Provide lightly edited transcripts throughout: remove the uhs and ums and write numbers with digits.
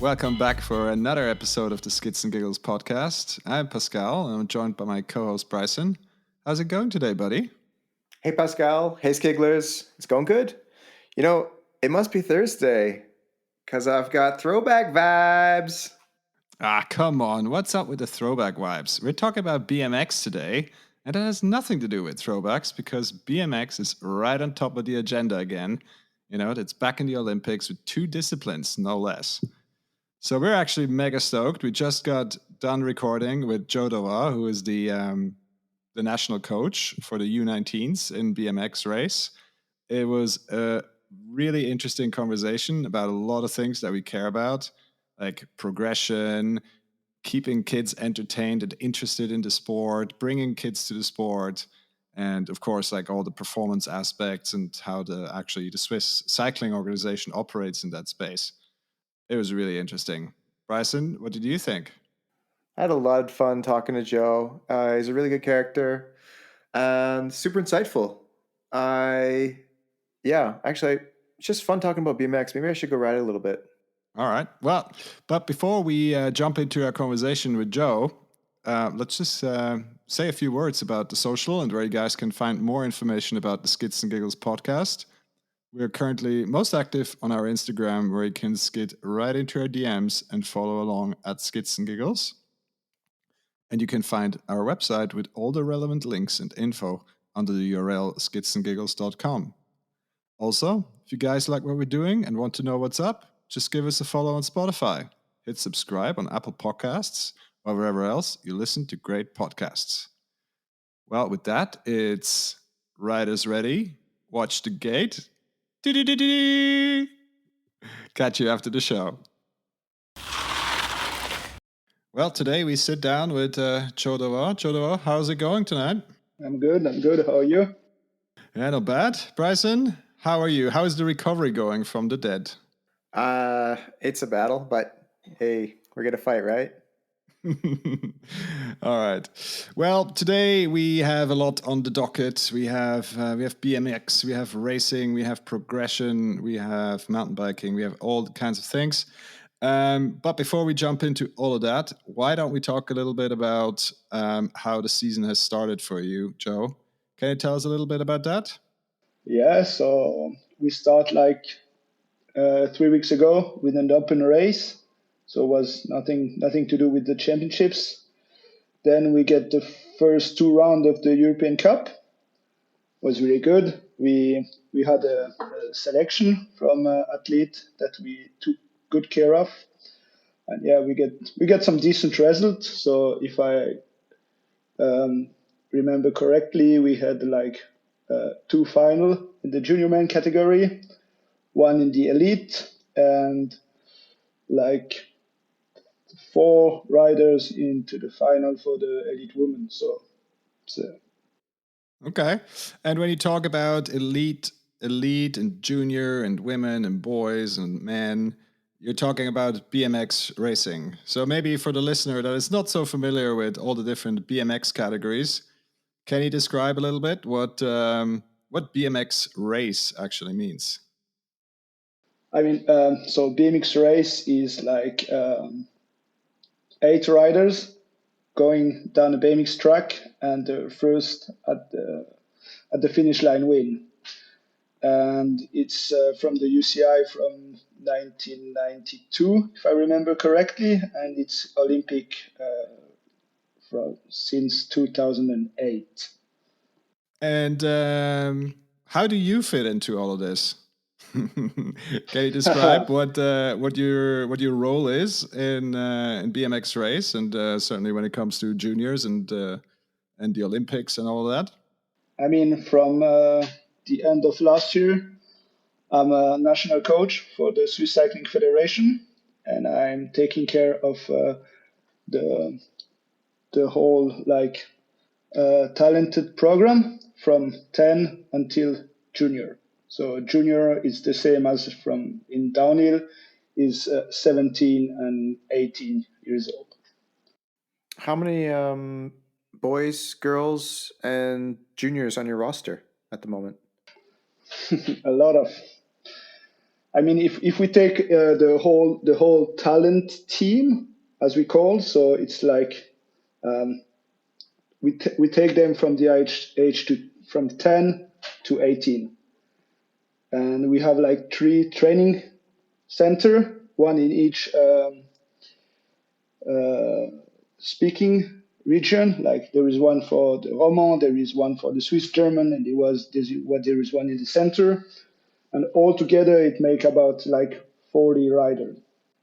Welcome back for another episode of the Skids Giggles Podcast. I'm Pascal, and I'm joined by my co-host Bryson. How's it going today, buddy? Hey, Pascal. Hey, Skigglers. It's going good. You know, it must be Thursday because I've got throwback vibes. Ah, come on. What's up with the throwback vibes? We're talking about BMX today, and that has nothing to do with throwbacks because BMX is right on top of the agenda again. You know, it's back in the Olympics with 2 disciplines, no less. So we're actually mega stoked. We just got done recording with Jo Dovat, who is the national coach for the U19s in BMX race. It was a really interesting conversation about a lot of things that we care about, like progression, keeping kids entertained and interested in the sport, bringing kids to the sport, and of course, like all the performance aspects and how the Swiss cycling organization operates in that space. It was really interesting. Bryson, what did you think? I had a lot of fun talking to Joe. He's a really good character and super insightful. Actually, it's just fun talking about BMX. Maybe I should go ride it a little bit. All right. Well, but before we jump into our conversation with Joe, let's just say a few words about the social and where you guys can find more information about the Skids and Giggles podcast. We're currently most active on our Instagram, where you can skid right into our DMs and follow along at Skids and Giggles. And you can find our website with all the relevant links and info under the URL skidsandgiggles.com. Also, if you guys like what we're doing and want to know what's up, just give us a follow on Spotify. Hit subscribe on Apple Podcasts or wherever else you listen to great podcasts. Well, with that, it's Riders Ready, Watch the Gate. Catch you after the show. Well, today we sit down with Jo Dovat. Jo Dovat, how's it going tonight? I'm good. How are you? Yeah, not bad. Bryson, how are you? How is the recovery going from the dead? It's a battle, but hey, we're going to fight, right? All right. Well, today we have a lot on the docket. We have BMX, we have racing, we have progression, we have mountain biking, we have all kinds of things. But before we jump into all of that, why don't we talk a little bit about how the season has started for you, Joe? Can you tell us a little bit about that? Yeah. So we start 3 weeks ago with an open race. So it was nothing to do with the championships. Then we get the first 2 rounds of the European Cup. It was really good. We had a selection from athlete that we took good care of, and yeah, we get some decent results. So if I remember correctly, we had 2 final in the junior man category, 1 in the elite, and 4 riders into the final for the elite women. So it's okay. And when you talk about elite and junior and women and boys and men, you're talking about BMX racing. So maybe for the listener that is not so familiar with all the different BMX categories, can you describe a little bit what BMX race actually means? So BMX race is 8 riders going down a BMX track, and the first at the finish line win. And it's from the UCI from 1992, if I remember correctly, and it's Olympic since 2008. And how do you fit into all of this? Can you describe what your role is in BMX race, and certainly when it comes to juniors and the Olympics and all of that? From the end of last year, I'm a national coach for the Swiss Cycling Federation, and I'm taking care of the whole talented program from 10 until junior. So junior is the same as from in downhill, is 17 and 18 years old. How many boys, girls, and juniors on your roster at the moment? A lot of. I mean, if we take the whole talent team, as we call, so it's like we take them from the age to from 10 to 18, and we have like 3 training center, one in each speaking region. Like there is one for the Roman, there is one for the Swiss German, and there is one in the center. And altogether it make about like 40 riders.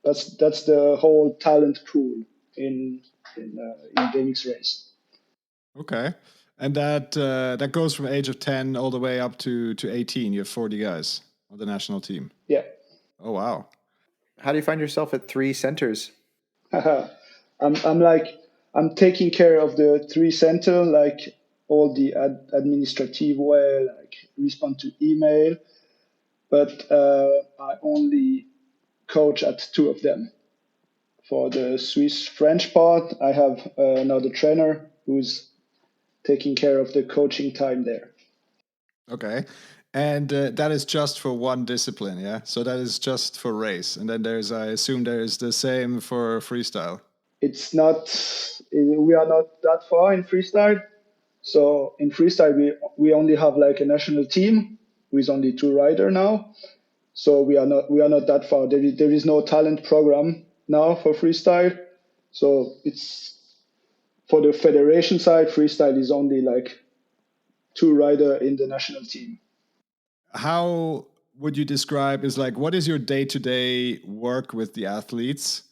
That's the whole talent pool in BMX race. Okay. And that goes from age of 10 all the way up to 18. You have 40 guys on the national team. Yeah. Oh, wow. How do you find yourself at 3 centers? I'm taking care of the 3 center, like all the administrative way, like respond to email, but I only coach at 2 of them. For the Swiss French part, I have another trainer who's taking care of the coaching time there. Okay. And that is just for one discipline, yeah? So that is just for race. And then I assume there's the same for freestyle. It's not, we are not that far in freestyle. So in freestyle, we only have like a national team with only 2 riders now. So we are not that far. There is no talent program now for freestyle. So it's for the federation side, freestyle is only like 2 riders in the national team. How would you describe what is your day-to-day work with the athletes?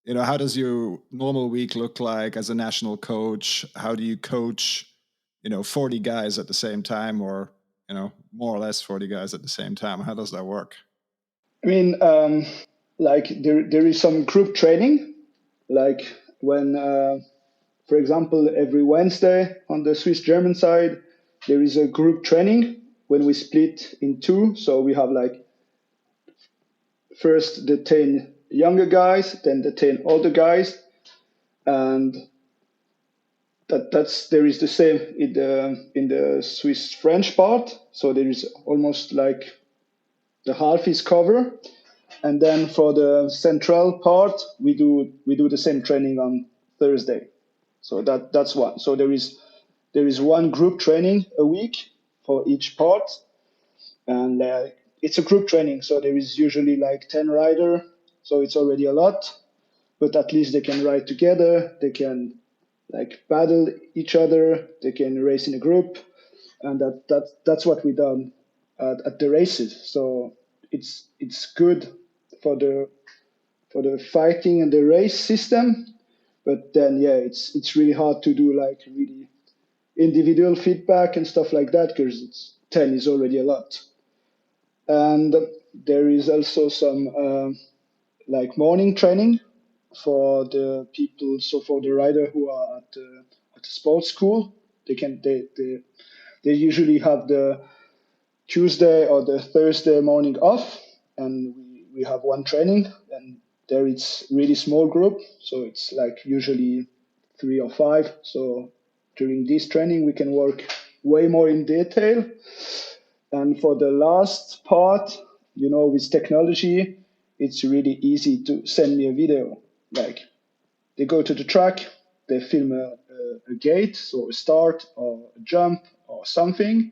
You know, how does your normal week look like as a national coach? How do you coach, 40 guys at the same time, or, more or less 40 guys at the same time? How does that work? I mean, like there is some group training, like when, for example, every Wednesday on the Swiss German side, there is a group training when we split in 2. So we have like first the 10 younger guys, then the 10 older guys, and there is the same in the Swiss French part. So there is almost like the half is cover, and then for the central part we do the same training on Thursday. So that's one. So there is one group training a week for each part, and it's a group training. So there is usually like 10 rider. So it's already a lot, but at least they can ride together. They can like battle each other. They can race in a group, and that's what we done at the races. So it's good for the fighting and the race system, but then it's really hard to do like really individual feedback and stuff like that, because 10 is already a lot. And there is also some like morning training for the people. So for the rider who are at the sports school, they usually have the Tuesday or the Thursday morning off, and we have one training, and there it's really small group, so it's like usually 3 or 5. So during this training we can work way more in detail. And for the last part, with technology, it's really easy to send me a video. Like they go to the track, they film a gate, so a start or a jump or something,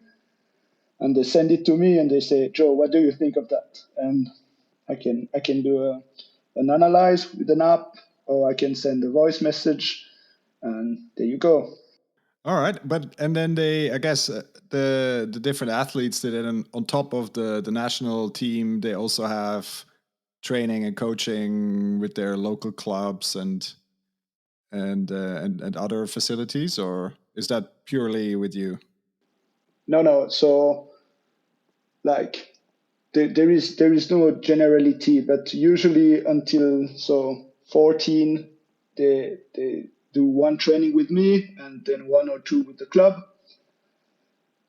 and they send it to me and they say, Joe, what do you think of that? And I can do an analyze with an app, or I can send a voice message, and there you go. All right, and then I guess the different athletes that on top of the national team, they also have training and coaching with their local clubs and other facilities, or is that purely with you? No. So like there is no generality, but usually until 14, they do one training with me and then 1 or 2 with the club.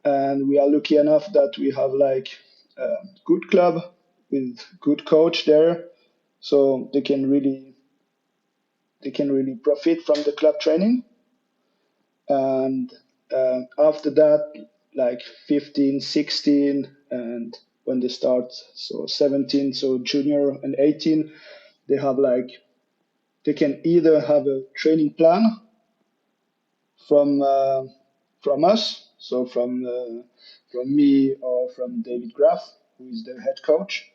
And we are lucky enough that we have like a good club with good coach there, so they can really profit from the club training. And after that, like 15, 16, and when they start. So 17, so junior and 18, they have they can either have a training plan from us, so from me or from David Graff, who is their head coach,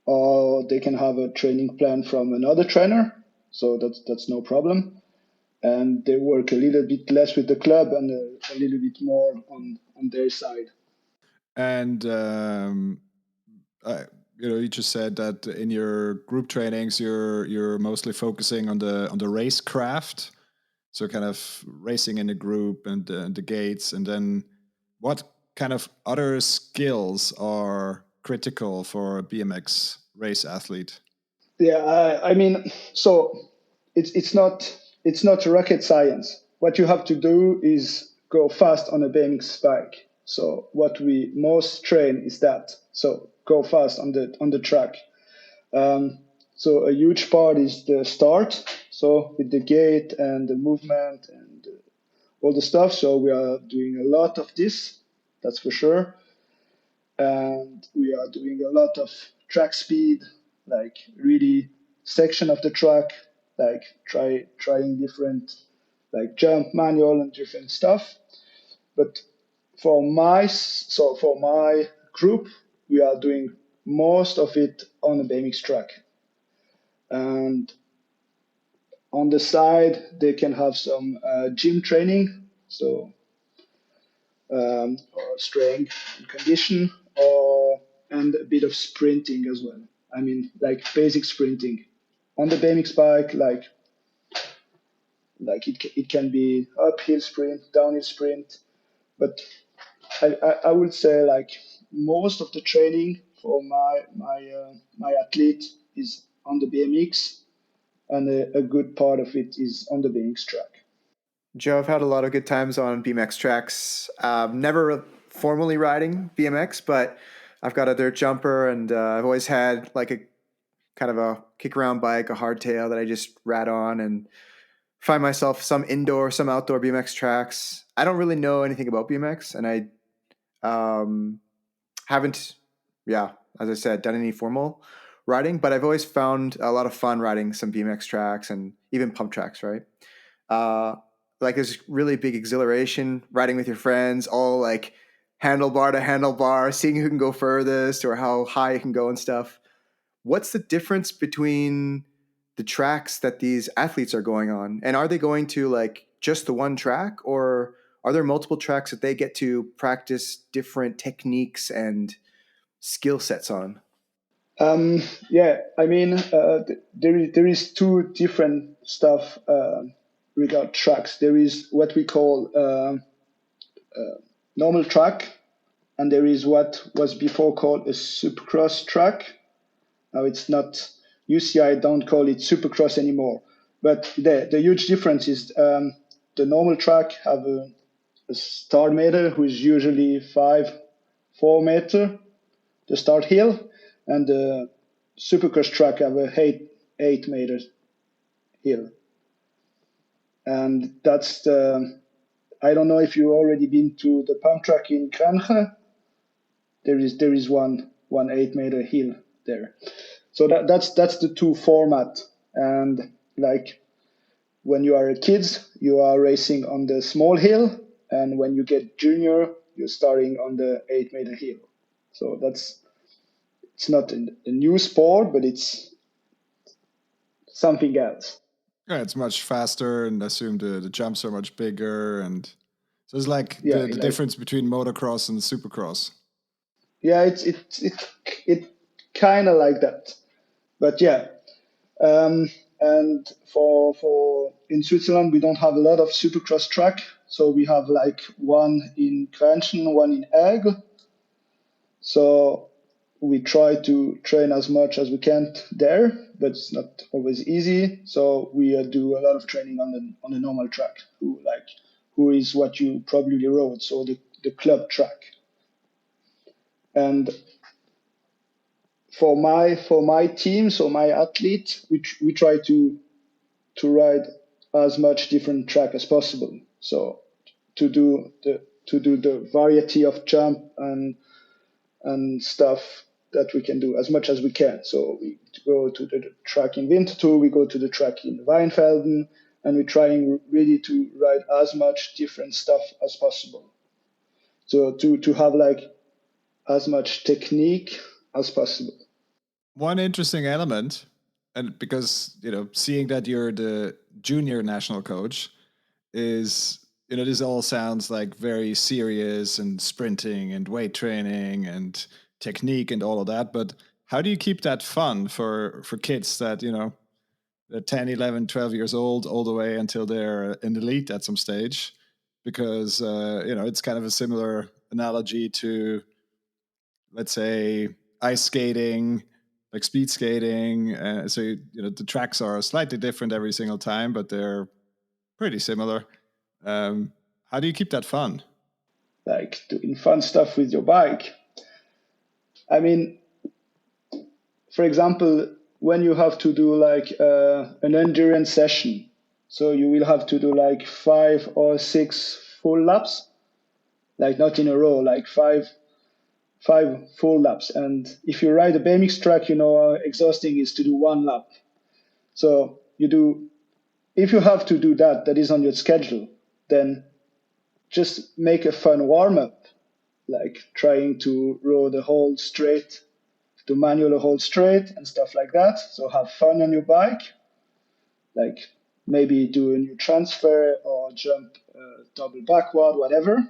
or they can have a training plan from another trainer. So that's no problem, and they work a little bit less with the club and a little bit more on their side. And you just said that in your group trainings, you're mostly focusing on the racecraft, so kind of racing in a group and the gates. And then, what kind of other skills are critical for a BMX race athlete? Yeah, I mean, so it's not rocket science. What you have to do is go fast on a BMX bike. So what we most train is that. So go fast on the track. So a huge part is the start. So with the gait and the movement and all the stuff. So we are doing a lot of this. That's for sure. And we are doing a lot of track speed, like really section of the track, like trying different like jump manual and different stuff. But for my group, we are doing most of it on the BMX track. And on the side, they can have some gym training, so or strength and condition, and a bit of sprinting as well. I mean, like basic sprinting on the BMX bike, like it can be uphill sprint, downhill sprint, but I would say like most of the training for my athlete is on the BMX, and a good part of it is on the BMX track. Joe, I've had a lot of good times on BMX tracks. Never formally riding BMX, but I've got a dirt jumper, and I've always had like a kind of a kick around bike, a hardtail that I just ride on, and find myself some indoor, some outdoor BMX tracks. I don't really know anything about BMX, and I haven't, yeah, as I said, done any formal riding, but I've always found a lot of fun riding some BMX tracks and even pump tracks, right? Uh, like there's really big exhilaration riding with your friends, all like handlebar to handlebar, seeing who can go furthest or how high you can go and stuff. What's the difference between the tracks that these athletes are going on? And are they going to like just the one track, or are there multiple tracks that they get to practice different techniques and skill sets on? Yeah, I mean, there is two different stuff regard tracks. There is what we call normal track, and there is what was before called a supercross track. Now it's not, UCI don't call it supercross anymore. But the huge difference is the normal track have a start meter, who is usually 4 meter, the start hill, and the supercross track have a 8 meter hill. And that's I don't know if you've already been to the pump track in Kranche. There is one 8 meter hill there. So that's the two format. And like when you are a kid, you are racing on the small hill, and when you get junior, you're starting on the 8 meter hill. So it's not a new sport, but it's something else. Yeah, it's much faster, and I assume the jumps are much bigger, and so it's like Yeah, the difference between motocross and supercross. yeah, it kind of like that, but yeah. And for in Switzerland, we don't have a lot of supercross track, so we have like one in Grenchen, one in Aigle. So we try to train as much as we can there, but it's not always easy. So we do a lot of training on the normal track, who is what you probably rode, so the club track. And for my team, so my athlete, we try to ride as much different track as possible. So to do the variety of jump and stuff that we can do as much as we can. So we go to the track in Winterthur, we go to the track in Weinfelden, and we're trying really to ride as much different stuff as possible. So to have like as much technique as possible. One interesting element, and because, seeing that you're the junior national coach, is, this all sounds like very serious and sprinting and weight training and technique and all of that. But how do you keep that fun for kids that, they're 10, 11, 12 years old, all the way until they're in elite at some stage? Because, it's kind of a similar analogy to, let's say, ice skating, like speed skating. So, the tracks are slightly different every single time, but they're pretty similar. How do you keep that fun? Like doing fun stuff with your bike. I mean, for example, when you have to do like an endurance session, so you will have to do like 5 or 6 full laps, like not in a row, like five full laps. And if you ride a BMX track, how exhausting it is to do 1 lap. So if you have to do that is on your schedule, then just make a fun warm up, like trying to row the whole straight, to manual a whole straight and stuff like that. So have fun on your bike, like maybe do a new transfer or jump double backward, whatever.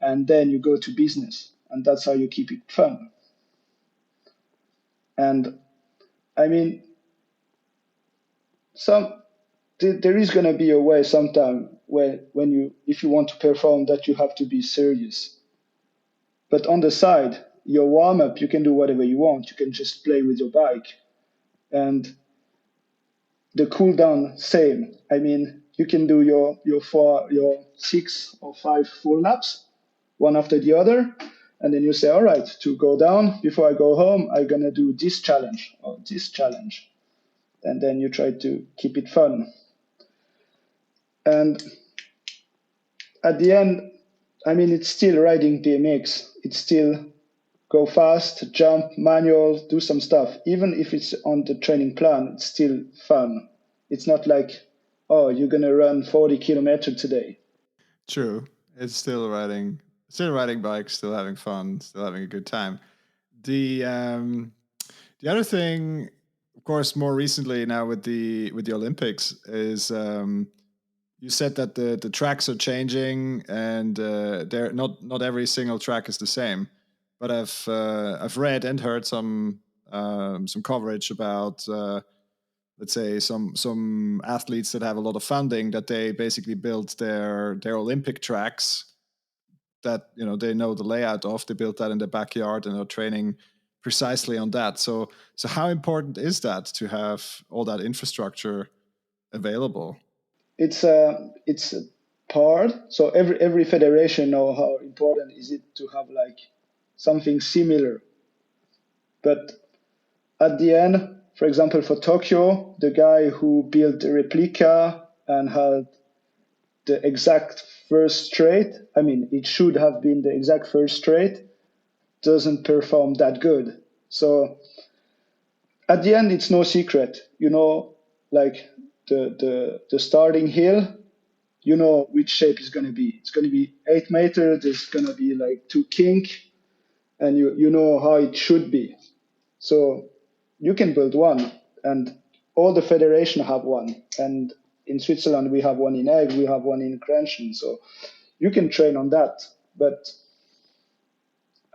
And then you go to business. And that's how you keep it fun. And I mean, there is going to be a way sometime where if you want to perform, that you have to be serious. But on the side, your warm up, you can do whatever you want. You can just play with your bike. And the cool down, same. I mean, you can do your 6 or 5 full laps, one after the other. And then you say, all right, to go down, before I go home, I'm going to do this challenge or this challenge. And then you try to keep it fun. And at the end, I mean, it's still riding BMX. It's still go fast, jump, manual, do some stuff. Even if it's on the training plan, it's still fun. It's not like, oh, you're going to run 40 kilometers today. True. It's still riding bikes, still having fun, still having a good time. The other thing, of course, more recently now with the Olympics is you said that the tracks are changing, and they're not every single track is the same. But I've read and heard some coverage about let's say some athletes that have a lot of funding, that they basically built their Olympic tracks that they know the layout of. They built that in their backyard and are training precisely on that. So how important is that to have all that infrastructure available? It's a part. So every federation know how important is it to have like something similar. But at the end, for example, for Tokyo, the guy who built the replica and had the exact first straight, I mean, it should have been the exact first straight, doesn't perform that good. So at the end, it's no secret, like the starting hill, which shape is going to be. It's going to be 8 meters. There's going to be like 2 kink, and you know how it should be. So you can build one, and all the federation have one. And in Switzerland, we have one in Egg, we have one in Grenchen. So you can train on that. But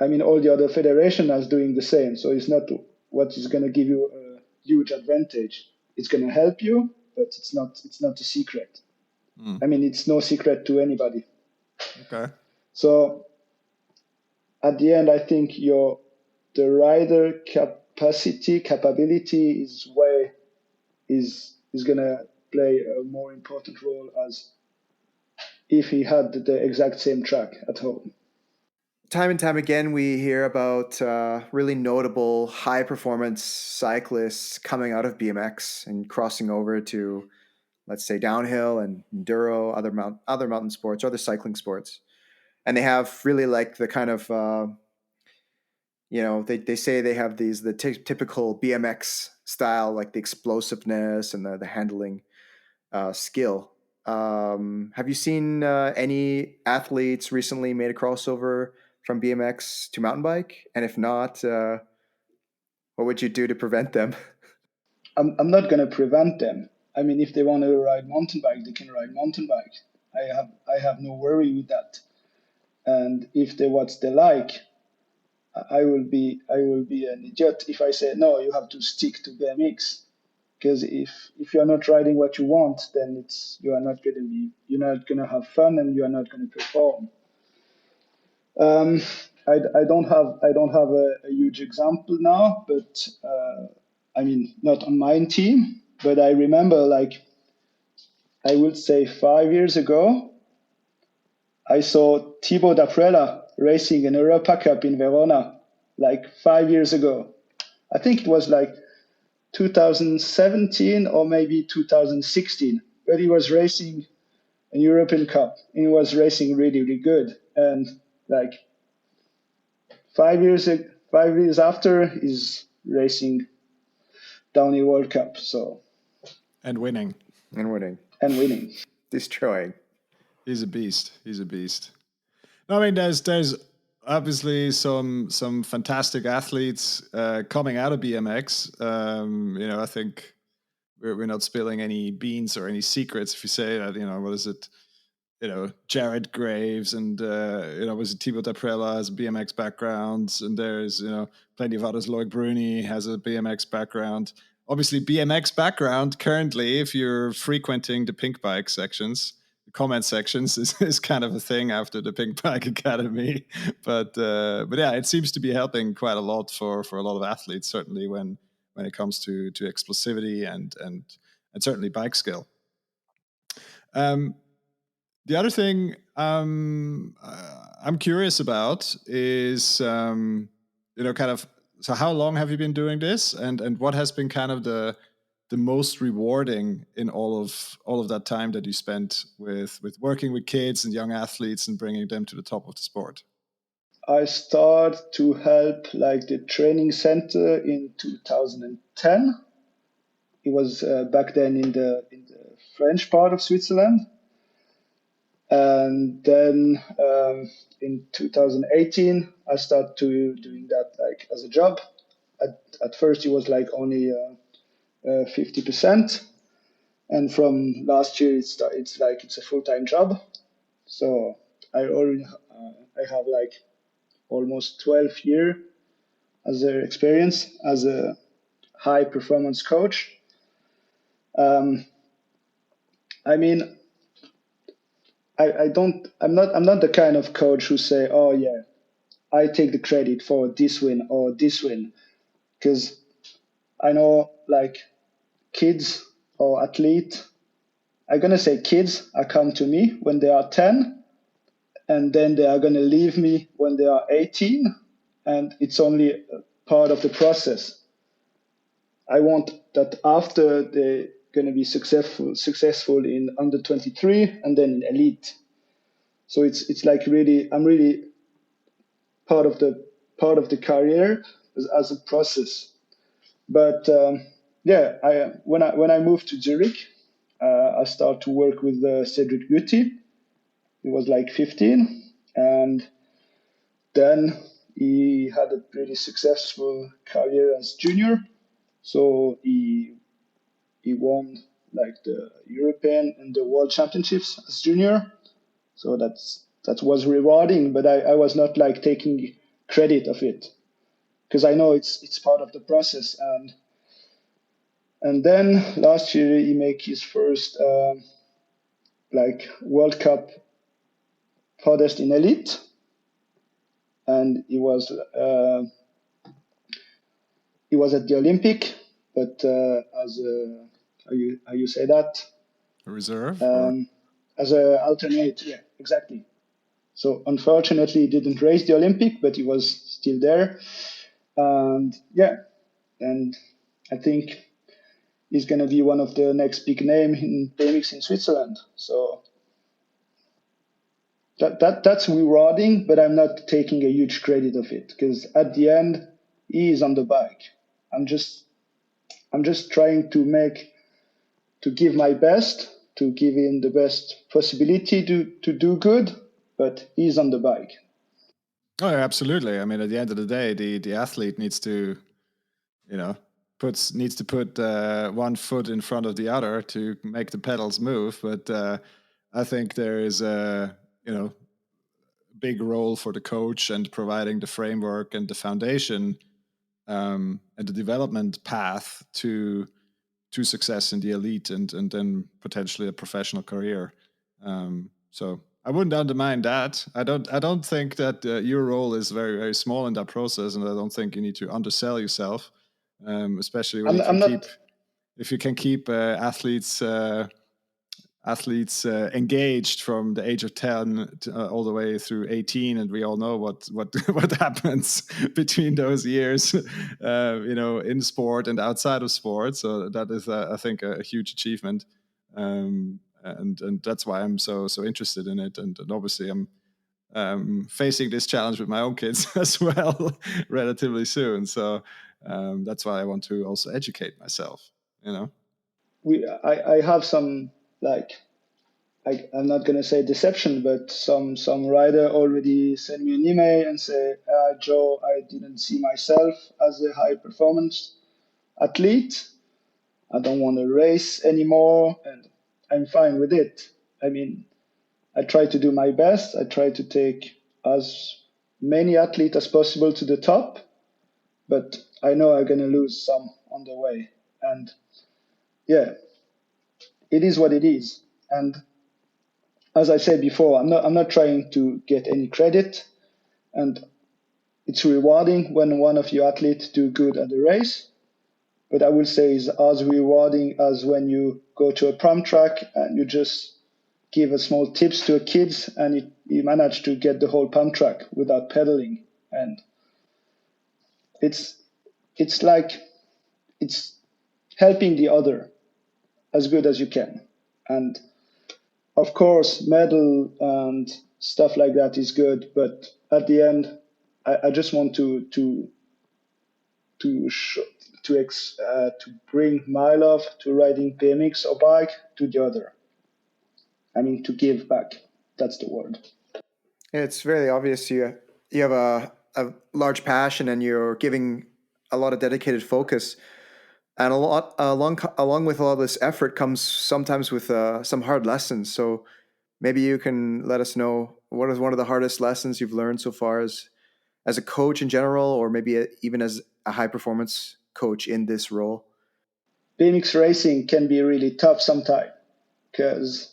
I mean, all the other federation are doing the same. So it's not what is going to give you a huge advantage. It's going to help you, but it's not a secret. I mean, it's no secret to anybody. Okay. So at the end, I think the rider capability is going to play a more important role as if he had the exact same track at home. Time and time again, we hear about really notable high-performance cyclists coming out of BMX and crossing over to, let's say, downhill and enduro, other mountain sports, or other cycling sports. And they have really like the kind of they say they have the typical BMX style, like the explosiveness and the handling skill. Have you seen any athletes recently made a crossover from BMX to mountain bike? And if not, what would you do to prevent them? I'm not going to prevent them. I mean, if they want to ride mountain bike, they can ride mountain bike. I have no worry with that. And if they what they like, I will be an idiot if I say no. You have to stick to BMX, because if you're not riding what you want, then you're not gonna have fun and you are not gonna perform. Um, I don't have a huge example now, but I mean not on my team, but I remember like I would say 5 years ago, I saw Thibaut Daprela racing an Europa Cup in Verona, like 5 years ago. I think it was like 2017 or maybe 2016, but he was racing an European Cup. He was racing really, really good. And like 5 years after, he's racing downhill World Cup. So And winning. And winning. And winning. Destroying. He's a beast. He's a beast. No, I mean, there's obviously some fantastic athletes coming out of BMX. I think we're not spilling any beans or any secrets if you say that. What is it? Jared Graves and was it Thibaut Daprela has a BMX background, and there's plenty of others. Loic Bruni has a BMX background. Obviously, BMX background currently, if you're frequenting the pink bike sections, the comment sections is kind of a thing after the Pink Bike Academy. But yeah, it seems to be helping quite a lot for a lot of athletes, certainly when it comes to explosivity and certainly bike skill. The other thing I'm curious about is, kind of, so how long have you been doing this, and what has been kind of the most rewarding in all of that time that you spent with working with kids and young athletes and bringing them to the top of the sport? I started to help like the training center in 2010. It was back then in the French part of Switzerland. And then in 2018, I started to doing that like as a job. At first, it was like only 50%, and from last year, it's a full-time job. So I have like almost 12 years as an experience as a high performance coach. I mean, I'm not the kind of coach who say, oh yeah, I take the credit for this win or this win, because I know like kids or athlete, I'm gonna say kids are come to me when they are 10, and then they are gonna leave me when they are 18, and it's only part of the process. I want that after they're gonna be successful in under 23 and then in elite. So it's like really I'm really part of the career as a process. But yeah, when I moved to Zurich, I started to work with Cedric Guti. He was like 15, and then he had a pretty successful career as junior. So he won like the European and the World Championships as junior. So that was rewarding, but I was not like taking credit of it, because I know it's part of the process. And then last year he made his first like World Cup podest in elite, and he was at the Olympic, but as a how you say that, A reserve? as a alternate, yeah, exactly. So unfortunately, he didn't race the Olympic, but he was still there, and yeah, and I think he's gonna be one of the next big name in BMX in Switzerland. So that's rewarding, but I'm not taking a huge credit of it because at the end he is on the bike. I'm just trying to give my best, to give him the best possibility to do good, but he's on the bike. Oh, yeah, absolutely. I mean, at the end of the day, the athlete needs to, you know, needs to put one foot in front of the other to make the pedals move. But I think there is a, big role for the coach and providing the framework and the foundation and the development path to success in the elite and then potentially a professional career. So I wouldn't undermine that. I don't think that your role is very, very small in that process, and I don't think you need to undersell yourself, especially when if you can keep athletes engaged from the age of 10 all the way through 18, and we all know what what happens between those years, in sport and outside of sport. So that is, I think, a huge achievement, and that's why I'm so interested in it. And obviously, I'm facing this challenge with my own kids as well, relatively soon. So that's why I want to also educate myself. I have some, like, I'm not going to say deception, but some rider already sent me an email and say, Joe, I didn't see myself as a high performance athlete. I don't want to race anymore, and I'm fine with it. I mean, I try to do my best. I try to take as many athletes as possible to the top, but I know I'm going to lose some on the way. And yeah, it is what it is. And as I said before, I'm not trying to get any credit, and it's rewarding when one of your athletes do good at the race. But I will say it's as rewarding as when you go to a pump track and you just give a small tips to a kids and you manage to get the whole pump track without pedaling. And it's like it's helping the other as good as you can. And of course, medal and stuff like that is good, but at the end, I just want to bring my love to riding BMX or bike to the other. I mean, to give back. That's the word. It's very obvious you have a large passion and you're giving a lot of dedicated focus. And along with all this effort comes sometimes with some hard lessons. So maybe you can let us know what is one of the hardest lessons you've learned so far as a coach in general, or maybe even as a high performance coach in this role. BMX racing can be really tough sometimes because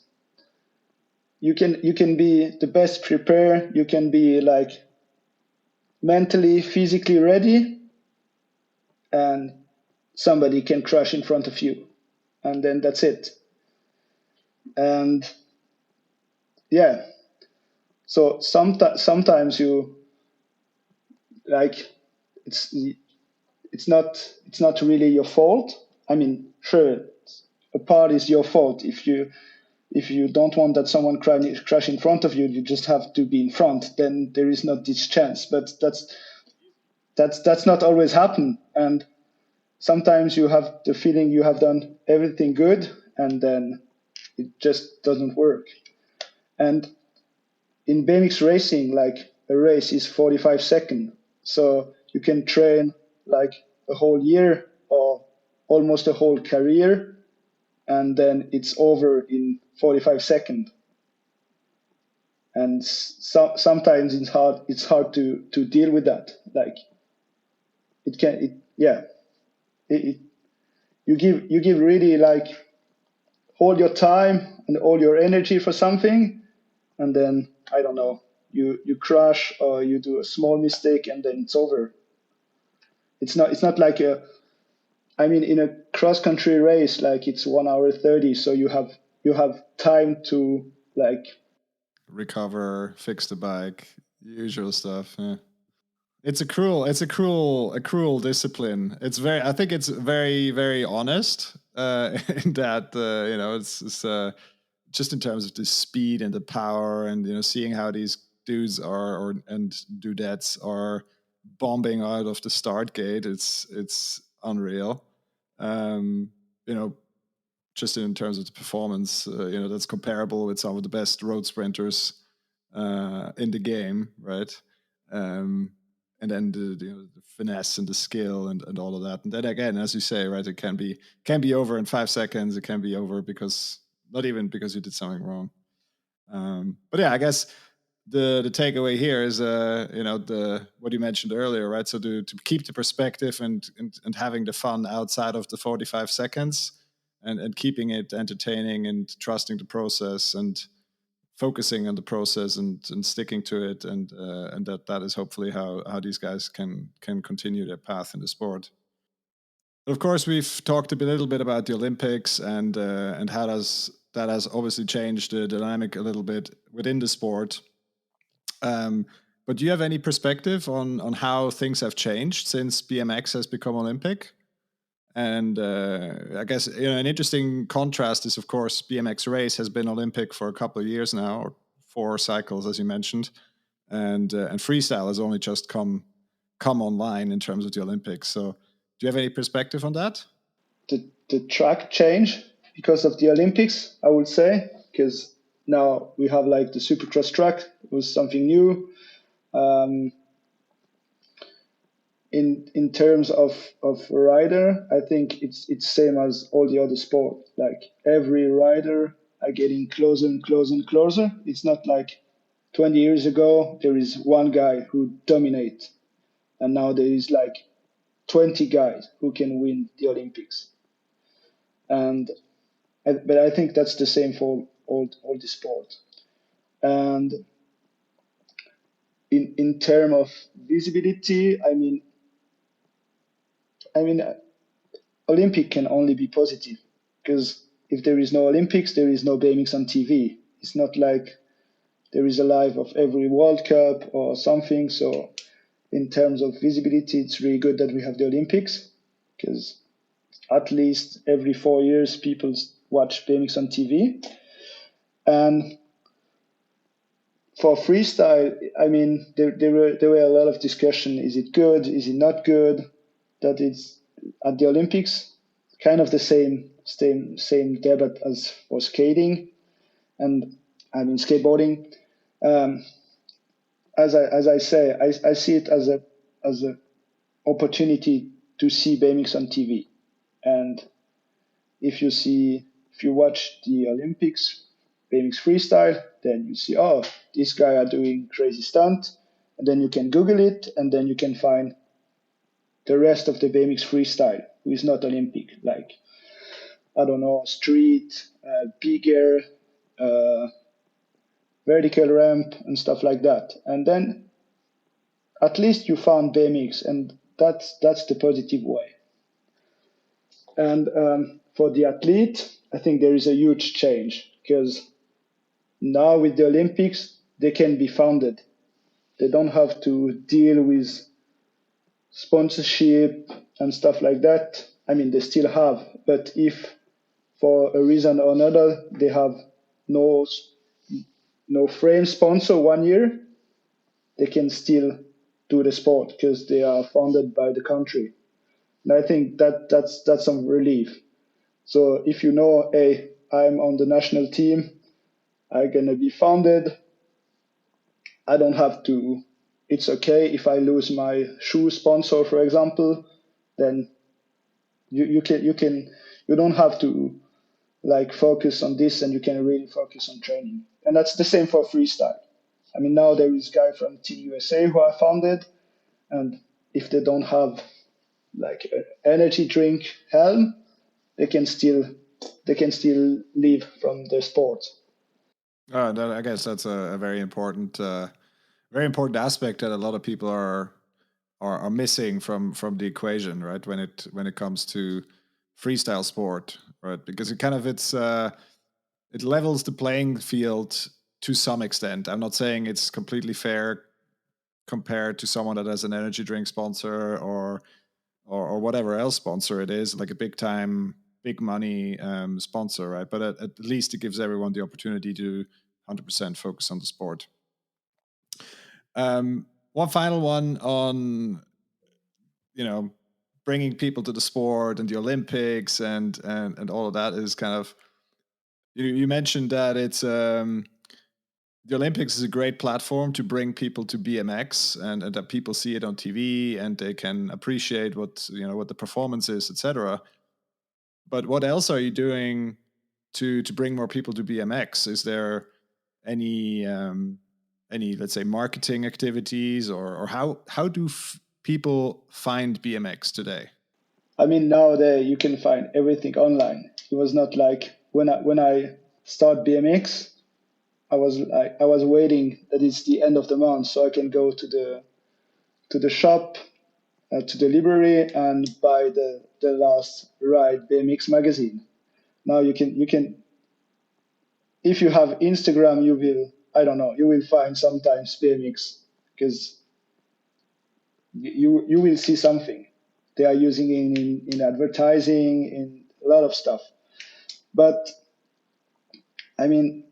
you can be the best prepared, you can be like mentally, physically ready, and somebody can crash in front of you, and then that's it. And yeah, so sometimes you like it's not really your fault. I mean, sure, a part is your fault. If you don't want that someone crash in front of you, you just have to be in front. Then there is not this chance. But that's not always happen. And sometimes you have the feeling you have done everything good, and then it just doesn't work. And in BMX racing, like a race is 45 seconds. So you can train like a whole year or almost a whole career, and then it's over in 45 seconds. And sometimes it's hard to deal with that. Like you give really like all your time and all your energy for something, and then I don't know, you crash or you do a small mistake and then it's over. It's not like in a cross country race, like it's 1 hour 30, so you have time to like recover, fix the bike, usual stuff. Yeah. It's a cruel discipline. I think it's very, very honest in that, it's just in terms of the speed and the power, and seeing how these dudes and dudettes are bombing out of the start gate, it's unreal. Um, you know, just in terms of the performance, that's comparable with some of the best road sprinters in the game, right? Um, and then the finesse and the skill and all of that. And then again, as you say, right, it can be over in 5 seconds. It can be over because not even because you did something wrong. But yeah, I guess the takeaway here is the what you mentioned earlier, right? So to keep the perspective and having the fun outside of the 45 seconds and keeping it entertaining and trusting the process and focusing on the process and sticking to it, and that is hopefully how these guys can continue their path in the sport. Of course, we've talked a little bit about the Olympics and how that has obviously changed the dynamic a little bit within the sport. But do you have any perspective on how things have changed since BMX has become Olympic? And I guess an interesting contrast is, of course, BMX race has been Olympic for a couple of years now, or 4 cycles, as you mentioned, and freestyle has only just come online in terms of the Olympics. So, do you have any perspective on that? The track change because of the Olympics, I would say, because now we have like the Supercross track. It was something new. In terms of rider, I think it's same as all the other sport. Like every rider are getting closer and closer and closer. It's not like 20 years ago there is one guy who dominates, and now there is like 20 guys who can win the Olympics. But I think that's the same for all the sport. And in terms of visibility, I mean, Olympic can only be positive, because if there is no Olympics, there is no BMX on TV. It's not like there is a live of every World Cup or something. So in terms of visibility, it's really good that we have the Olympics, because at least every 4 years people watch BMX on TV. And for freestyle, I mean, there were a lot of discussion. Is it good? Is it not good? That it's at the Olympics, kind of the same debate as for skating, and I mean skateboarding. As I say, I see it as a opportunity to see BMX on TV, and if you watch the Olympics BMX freestyle, then you see, oh, this guy are doing crazy stunt, and then you can Google it, and then you can find the rest of the BMX freestyle who is not Olympic, like, I don't know, street, bigger, vertical ramp, and stuff like that. And then at least you found BMX, and that's the positive way. And for the athlete, I think there is a huge change, because now with the Olympics, they can be funded. They don't have to deal with sponsorship and stuff like that. I mean, they still have, but if for a reason or another they have no frame sponsor 1 year, they can still do the sport because they are funded by the country. And I think that's some relief. So if you know, hey, I'm on the national team, I'm gonna be funded. I don't have to. It's okay if I lose my shoe sponsor, for example. Then you don't have to like focus on this, and you can really focus on training. And that's the same for freestyle. I mean, now there is a guy from Team USA who I founded, and if they don't have like an energy drink helm, they can still live from the sport. I guess that's a very important aspect that a lot of people are missing from the equation, right? When it comes to freestyle sport, right? Because it levels the playing field to some extent. I'm not saying it's completely fair compared to someone that has an energy drink sponsor or whatever else sponsor it is, like a big time big money sponsor, right? But at least it gives everyone the opportunity to 100% focus on the sport. One final one on, bringing people to the sport and the Olympics and all of that is kind of, you mentioned that it's the Olympics is a great platform to bring people to BMX and that people see it on TV and they can appreciate what the performance is, etc. But what else are you doing to bring more people to BMX? Is there any let's say marketing activities or how do people find BMX today? I mean, nowadays you can find everything online. It was not like when I start BMX, I was waiting that it's the end of the month so I can go to the shop, to the library and buy the last ride BMX magazine. Now you can if you have Instagram, you will find sometimes BMX because you will see something. They are using it in advertising, in a lot of stuff. But I mean,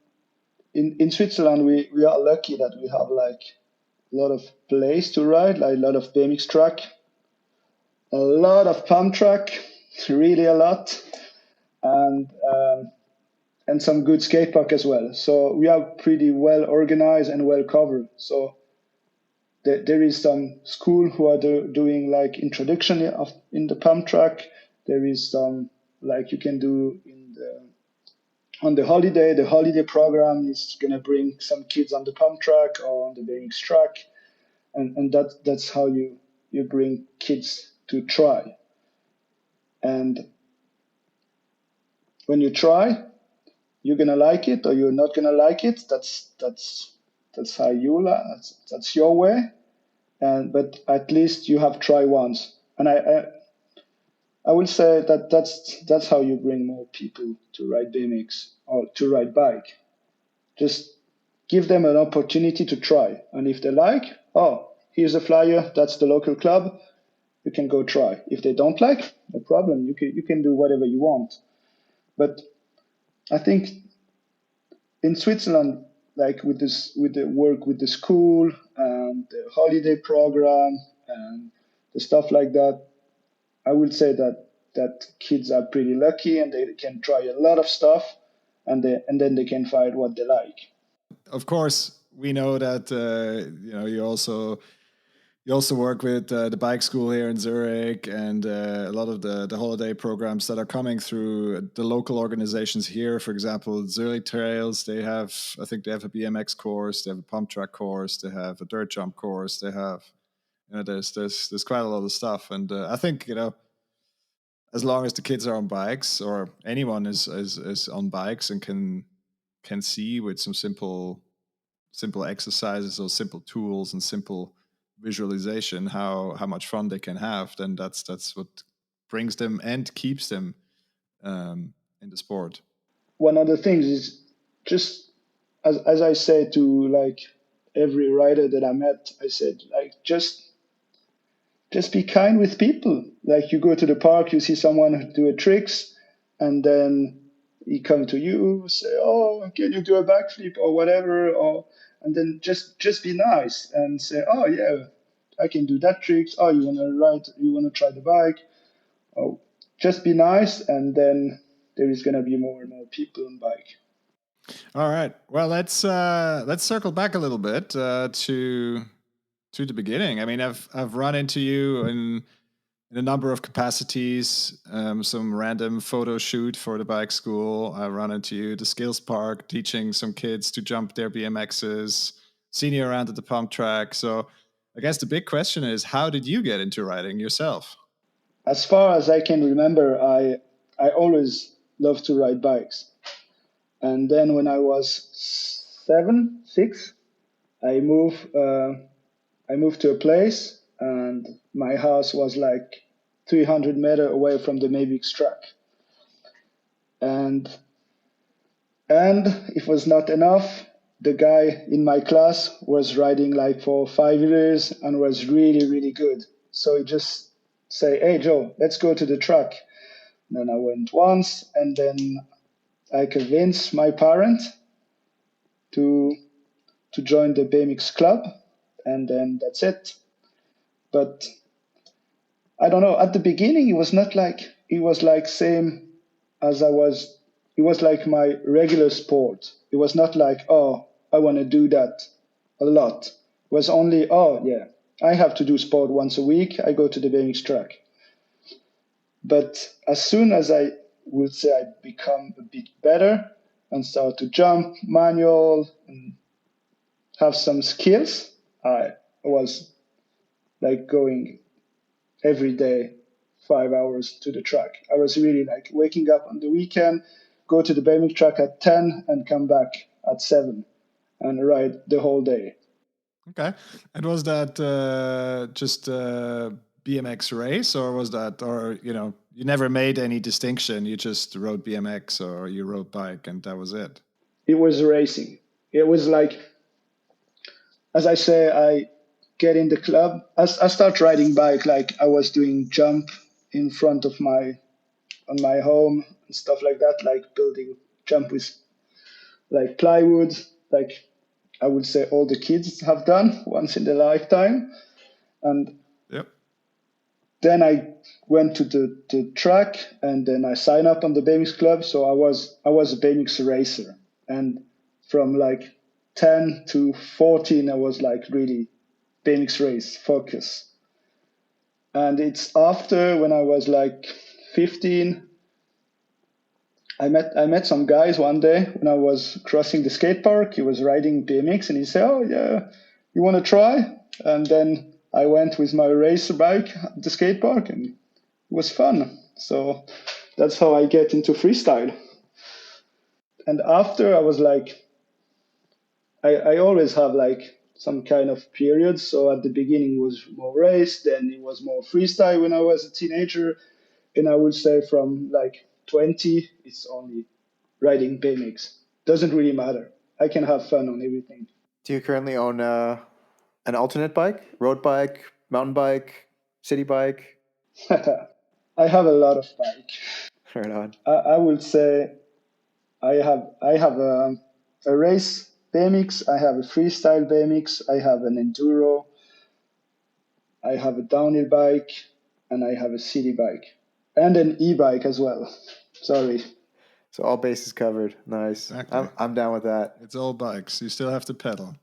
in Switzerland, we are lucky that we have like a lot of place to ride, like a lot of BMX track, a lot of pump track, really a lot, and some good skate park as well. So we are pretty well organized and well covered. So there is some school who are doing like introduction in the pump track. There is some like you can do on the holiday. The holiday program is going to bring some kids on the pump track or on the BMX track, and that's how you bring kids to try. And when you try, you're gonna like it or you're not gonna like it. That's how that's your way. But at least you have tried once. And I will say that's how you bring more people to ride BMX or to ride bike. Just give them an opportunity to try. And if they like, oh, here's a flyer, that's the local club, you can go try. If they don't like, no problem. You can do whatever you want. But I think in Switzerland, like with the work with the school and the holiday program and the stuff like that, I would say that kids are pretty lucky and they can try a lot of stuff and then they can find what they like. Of course, we know that you also work with the bike school here in Zurich and a lot of the holiday programs that are coming through the local organizations here. For example, Zurich Trails, I think they have a BMX course, they have a pump track course, they have a dirt jump course, they have, there's quite a lot of stuff. And I think, as long as the kids are on bikes or anyone is on bikes and can see with some simple exercises or simple tools and simple visualization how much fun they can have, then that's what brings them and keeps them in the sport. One of the things is just as I say to like every rider that I met, I said like just be kind with people. Like you go to the park, you see someone do a tricks, and then he come to you, say, "Oh, can you do a backflip or whatever?" And then just be nice and say, "Oh yeah, I can do that tricks. Oh, you wanna try the bike?" Oh, just be nice, and then there is gonna be more and more people on bike. All right. Well, let's circle back a little bit to the beginning. I mean, I've run into you in a number of capacities. Some random photo shoot for the bike school. I've run into you at the skills park, teaching some kids to jump their BMXs. Seen you around at the pump track. So I guess the big question is, how did you get into riding yourself? As far as I can remember, I always loved to ride bikes. And then when I was 6, I moved to a place, and my house was like 300 meters away from the BMX track. And it was not enough. The guy in my class was riding like for 5 years and was really, really good. So he just say, "Hey, Joe, let's go to the track." Then I went once, and then I convinced my parent to join the BMX club, and then that's it. But I don't know. At the beginning, it was not like it was like same as I was. It was like my regular sport. It was not like, oh, I want to do that a lot. It was only, oh yeah, I have to do sport once a week. I go to the BMX track. But as soon as I would say I become a bit better and start to jump manual and have some skills, I was like going every day 5 hours to the track. I was really like waking up on the weekend, go to the BMX track at 10 and come back at 7 and ride the whole day. Okay. And was that just BMX race, or was that, or, you never made any distinction? You just rode BMX or you rode bike and that was it? It was racing. It was like, as I say, I get in the club. I start riding bike like I was doing jump in front of on my home and stuff like that, like building jump with like plywood, like I would say all the kids have done once in their lifetime. And Yep. then I went to the track, and then I signed up on the BMX club. So I was a BMX racer. And from like 10 to 14, I was like really BMX race focus. And it's after, when I was like 15, I met some guys one day when I was crossing the skate park. He was riding BMX, and he said, "Oh yeah, you want to try?" And then I went with my racer bike at the skate park, and it was fun. So that's how I get into freestyle. And after, I was like, I always have like some kind of periods. So at the beginning it was more race, then it was more freestyle when I was a teenager. And I would say from like 20, it's only riding BMX. Doesn't really matter. I can have fun on everything. Do you currently own an alternate bike, road bike, mountain bike, city bike? I have a lot of bike. Right on. I would say I have a race BMX, I have a freestyle BMX, I have an enduro, I have a downhill bike, and I have a city bike, and an e-bike as well. Sorry. So all bases covered. Nice. Exactly. I'm down with that. It's all bikes. You still have to pedal.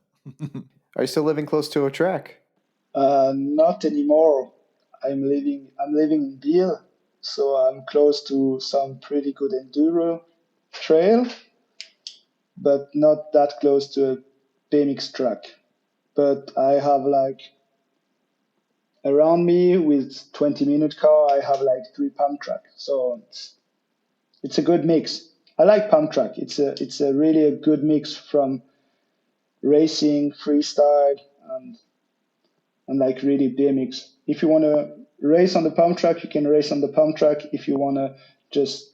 Are you still living close to a track? Not anymore. I'm living in Biel, so I'm close to some pretty good enduro trail, but not that close to a BMX track. But I have like around me with 20-minute car, I have like 3 pump track. So it's a good mix. I like pump track. It's a really a good mix from racing, freestyle, and like really BMX. If you want to race on the pump track, you can race on the pump track. If you want to just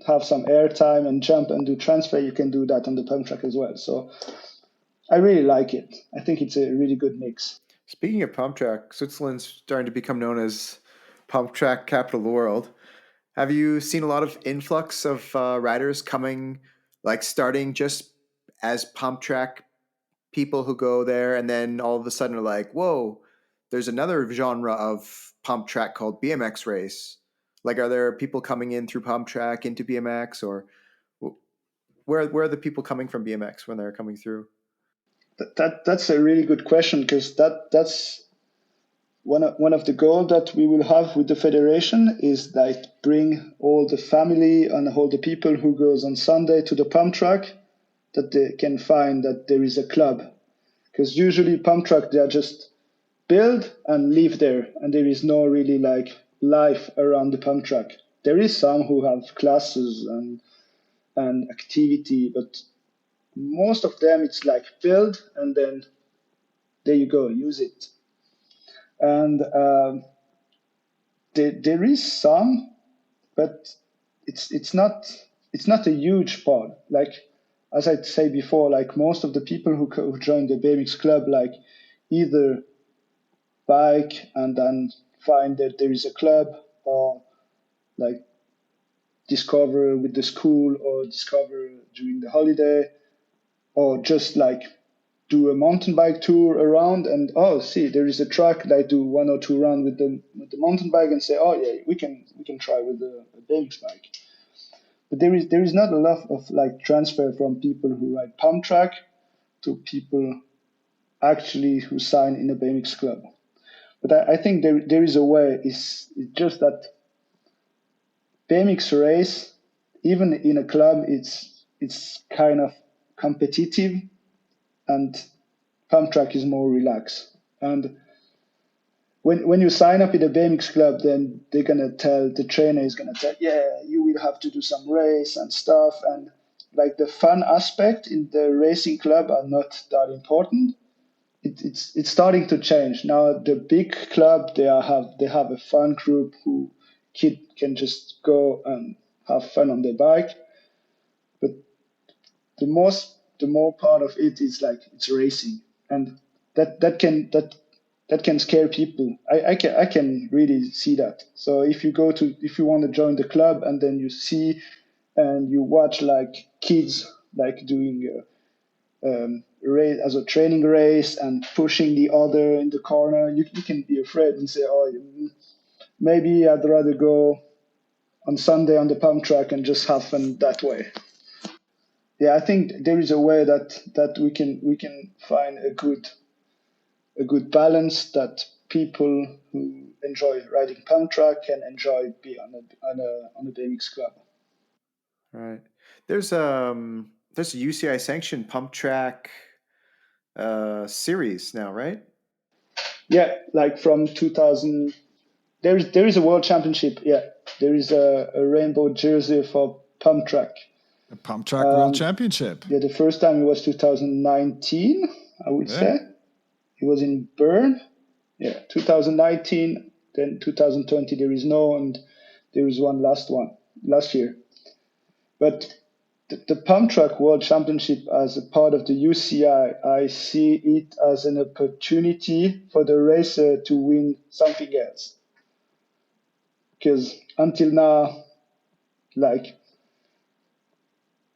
have some air time and jump and do transfer, you can do that on the pump track as well. So I really like it. I think it's a really good mix. Speaking of pump track, Switzerland's starting to become known as pump track capital of the world. Have you seen a lot of influx of riders coming, like starting just as pump track people who go there, and then all of a sudden are like, whoa, there's another genre of pump track called BMX race. Like, are there people coming in through pump track into BMX, or where are the people coming from BMX when they're coming through? That's a really good question, because that's one of the goals that we will have with the federation is like bring all the family and all the people who goes on Sunday to the pump track, that they can find that there is a club. Because usually pump track, they are just build and live there, and there is no really like life around the pump track. There is some who have classes and activity, but most of them it's like build and then there you go, use it. And there is some, but it's not a huge part. Like as I say before, like most of the people who join the BMX club, like either bike and then find that there is a club, or like discover with the school or discover during the holiday, or just like do a mountain bike tour around and see there is a track that I do 1 or 2 rounds with the mountain bike and say we can try with a BMX bike. But there is not a lot of like transfer from people who ride pump track to people actually who sign in a BMX club. But I think there is a way. It's just that BMX race, even in a club, it's kind of competitive, and pump track is more relaxed. And when you sign up in a BMX club, then the trainer is gonna tell, you will have to do some race and stuff, and like the fun aspect in the racing club are not that important. It's starting to change now. The big club they have a fun group who kid can just go and have fun on their bike, but the more part of it is like it's racing, and that can scare people. I can really see that. So if you want to join the club and then you see and you watch like kids like doing race as a training race and pushing the other in the corner, you can be afraid and say, maybe I'd rather go on Sunday on the pump track and just have fun that way. Yeah, I think there is a way that we can find a good balance that people who enjoy riding pump track can enjoy be on a BMX club. Right. There's a UCI sanctioned pump track series now, right? Yeah, like from 2000. There is a world championship. Yeah, there is a rainbow jersey for pump track. A pump track world championship. Yeah, the first time it was 2019, I would say. It was in Bern. Yeah, 2019. Then 2020 there is no, and there is one last year. But the pump track world championship as a part of the UCI, I see it as an opportunity for the racer to win something else. Because until now, like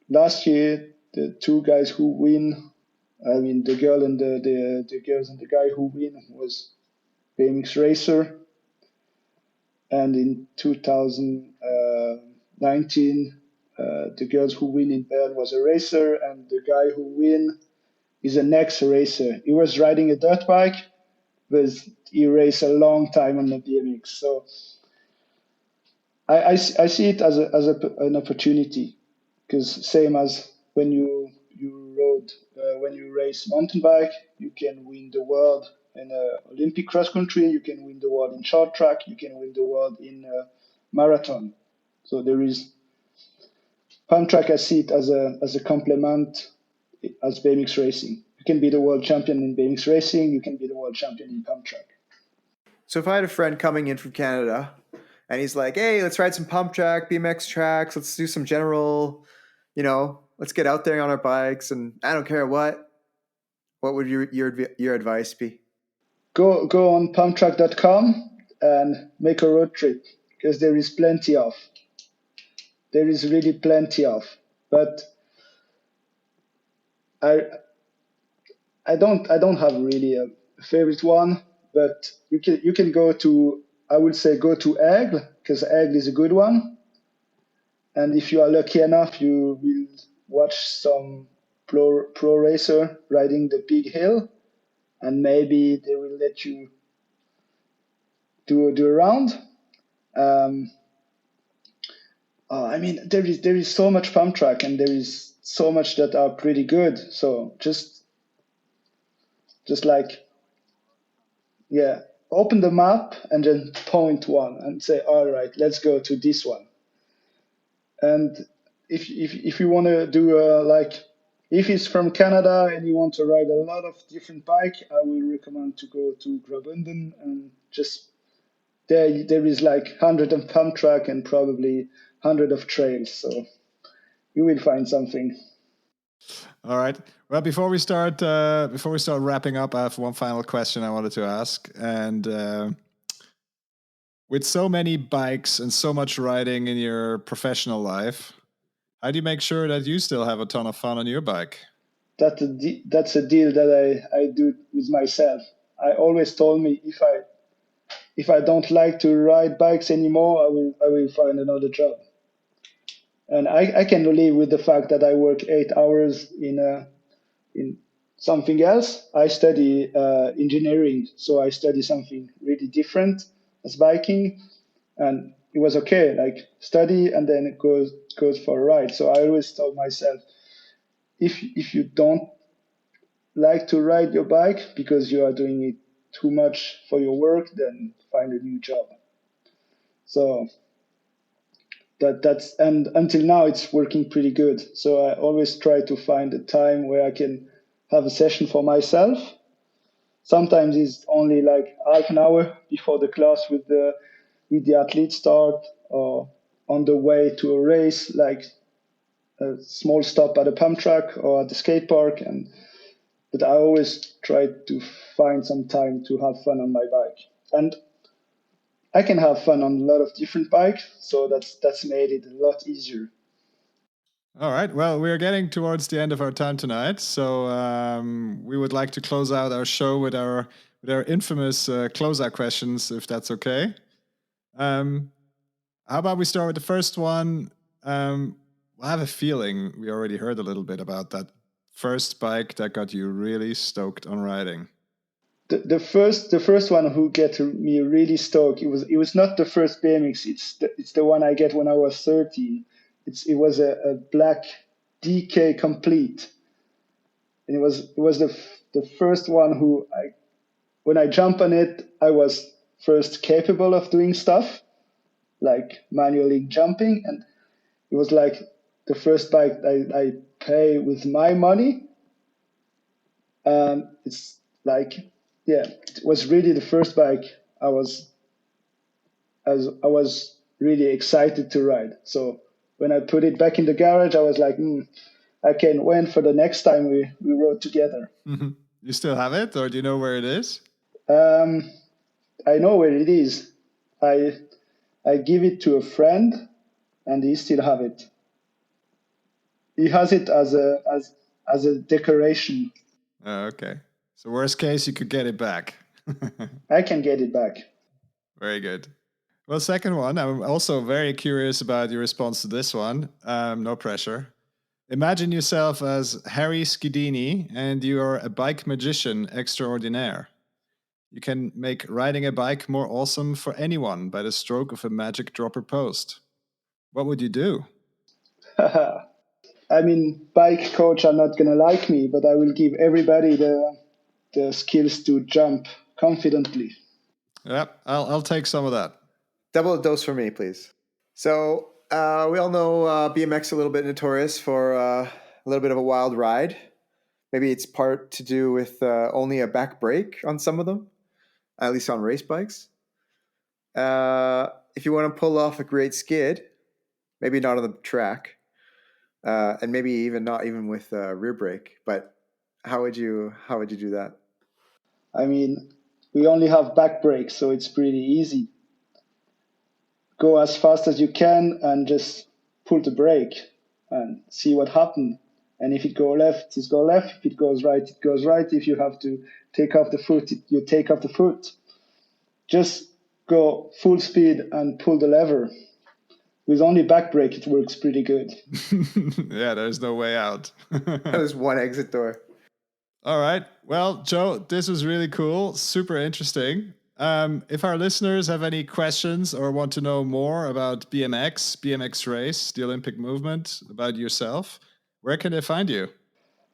last year, the two guys who win, I mean the girl and the girls and the guy who win was BMX racer, and in 2019, the girls who win in Bern was a racer, and the guy who win is an ex-racer. He was riding a dirt bike, but he raced a long time on the BMX. So I see it as an opportunity, because same as when you race mountain bike, you can win the world in Olympic cross country, you can win the world in short track, you can win the world in marathon. So there is pump track. I see it as a complement as BMX racing. You can be the world champion in BMX racing, you can be the world champion in pump track. So if I had a friend coming in from Canada and he's like, hey, let's ride some pump track, BMX tracks, let's do some general, let's get out there on our bikes, and I don't care what would your advice be? Go on pumptrack.com and make a road trip, because there is plenty of. There is really plenty of. But I don't have really a favorite one, but you can go to, I would say go to Aigle, because Aigle is a good one. And if you are lucky enough, you will watch some pro racer riding the big hill, and maybe they will let you do a round. I mean, there is so much pump track, and there is so much that are pretty good. So just like, yeah, open the map and then point one and say, all right, let's go to this one. And if you want to do if it's from Canada and you want to ride a lot of different bike, I will recommend to go to Graubünden, and just there is like 100 of pump track and probably 100 of trails. So you will find something. All right. Well, before we start wrapping up, I have one final question I wanted to ask, and With so many bikes and so much riding in your professional life, how do you make sure that you still have a ton of fun on your bike? That's a deal that I do with myself. I always told me if I don't like to ride bikes anymore, I will find another job. And I can live with the fact that I work 8 hours in something else. I study engineering, so I study something really different as biking, and it was okay. Like study and then it goes for a ride. So I always told myself, if you don't like to ride your bike because you are doing it too much for your work, then find a new job. So that's and until now it's working pretty good. So I always try to find a time where I can have a session for myself. Sometimes it's only like half an hour before the class with the athlete start, or on the way to a race, like a small stop at a pump track or at the skate park. But I always try to find some time to have fun on my bike. And I can have fun on a lot of different bikes, so that's made it a lot easier. All right. Well, we're getting towards the end of our time tonight, so we would like to close out our show with our infamous closeout questions, if that's okay. How about we start with the first one? I have a feeling we already heard a little bit about that first bike that got you really stoked on riding. The first one who get me really stoked, it was not the first BMX. It's the one I get when I was 13. It was a black DK complete, and it was the first one who when I jump on it, I was first capable of doing stuff like manually jumping, and it was like the first bike I pay with my money. It's like, yeah, it was really the first bike I was really excited to ride. So when I put it back in the garage, I was like, I can't wait for the next time we rode together. You still have it, or do you know where it is? I know where it is. I give it to a friend, and he still have it. He has it as a decoration. Okay. So worst case, you could get it back. I can get it back. Very good. Well, second one, I'm also very curious about your response to this one. No pressure. Imagine yourself as Harry Skidini and you are a bike magician extraordinaire. You can make riding a bike more awesome for anyone by the stroke of a magic dropper post. What would you do? I mean, bike coach are not gonna like me, but I will give everybody the skills to jump confidently. Yep, I'll take some of that. Double dose for me, please. So we all know BMX a little bit notorious for a little bit of a wild ride. Maybe it's part to do with only a back brake on some of them, at least on race bikes. If you want to pull off a great skid, maybe not on the track, and maybe even not even with rear brake. But how would you do that? I mean, we only have back brakes, so it's pretty easy. Go as fast as you can and just pull the brake and see what happens. And if it goes left, it goes left. If it goes right, it goes right. If you have to take off the foot, you take off the foot. Just go full speed and pull the lever. With only back brake, it works pretty good. Yeah, there's no way out. There's one exit door. All right. Well, Joe, this was really cool. Super interesting. If our listeners have any questions or want to know more about BMX race, the Olympic movement, about yourself, where can they find you?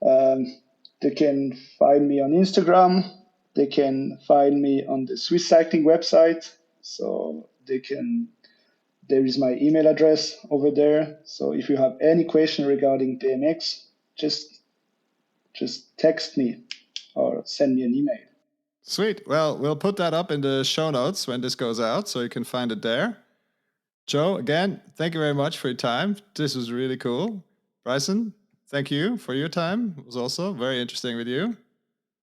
They can find me on Instagram. They can find me on the Swiss Cycling website. So there is my email address over there. So if you have any question regarding BMX, just text me or send me an email. Sweet. Well, we'll put that up in the show notes when this goes out, so you can find it there. Joe, again, thank you very much for your time. This was really cool. Bryson, thank you for your time. It was also very interesting with you.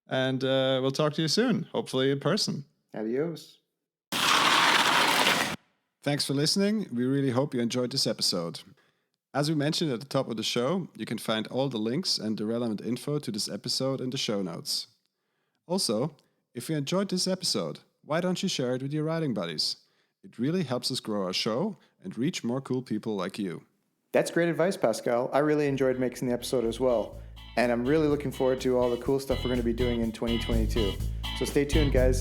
And we'll talk to you soon, hopefully in person. Adios. Thanks for listening. We really hope you enjoyed this episode. As we mentioned at the top of the show, you can find all the links and the relevant info to this episode in the show notes. Also, if you enjoyed this episode, why don't you share it with your riding buddies? It really helps us grow our show and reach more cool people like you. That's great advice, Pascal. I really enjoyed making the episode as well. And I'm really looking forward to all the cool stuff we're going to be doing in 2022. So stay tuned, guys.